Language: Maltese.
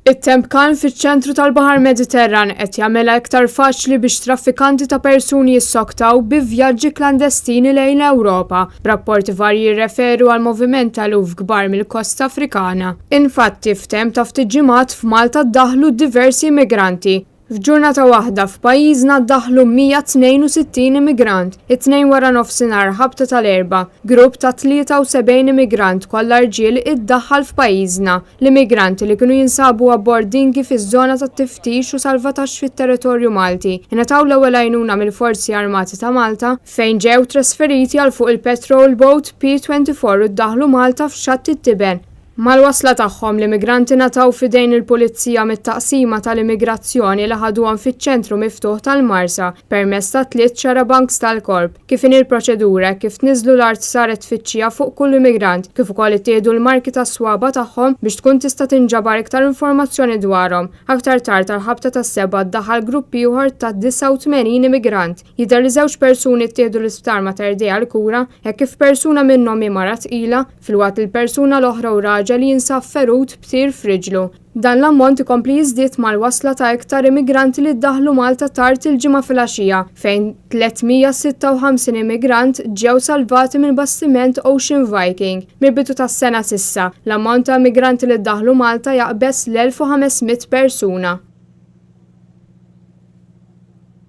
It-temp kalm fiċ-ċentru tal-Baħar Mediterran qed jagħmilha iktar faċli biex traffikanti ta' persuni jissoktaw bi vjaġġi klandestini lejn l-Ewropa. B'rapporti varji jirreferu għal moviment ta' eluf kbar mill-kosta Afrikana. Infatti f'temp ta' ftit ġimgħat f'Malta ddaħlu diversi immigranti. F'ġurnata waħda f'pajjiżna ddaħlu 162 immigrant, it-tnejn wara nofsinhar ħabta tal-erba'. Grupp ta' 73 immigrant kollha irġiel iddaħħal f'pajjiżna. L-immigranti li kienu jinsabu abbord dingi fiż-żona tat-tiftix u salvataġġ fit-territorju Malti ingħataw l-ewwel għajnuna mill-Forzi Armati ta' Malta fejn ġew trasferiti għal fuq il-Patrol Boat P24 u ddaħlu Malta f'Xatt it-Tiben. Mal-wasla tagħhom l-immigranti nataw fidejn il-pulizija mit-taqsima tal-immigrazzjoni li ħaduhom fiċ-ċentru miftuħ tal-Marsa permezz ta' 3 xarabanks tal-korp. Kif in il-proċedura kif niżlu l-art saret tfittxija fuq kull immigrant, kif ukoll ittieħdu l-marki tas-swaba tagħhom biex tkun tista' tinġabar iktar informazzjoni dwarhom. Aktar tard tal-ħabta tas-seba' ddaħħal grupp ieħor ta' 89 immigrant. Jidher li żewġ persuni ttieħdu l-isptar Mater Dei għall-kura hekk kif persuna minnhom mara tqila filwaqt il-persuna l-oħra u li jinsab ferut b'tir f'riġlu. Dan l-ammont ikompli jiżdied mal-wasla ta' iktar immigranti li ddaħlu Malta tard il-ġimgħa filgħaxija fejn 356 immigrant ġew salvati mill-bastiment Ocean Viking. Mill-bidu tas-sena s'issa, l-ammont ta' immigranti li ddaħlu Malta jaqbes l-1500 persuna.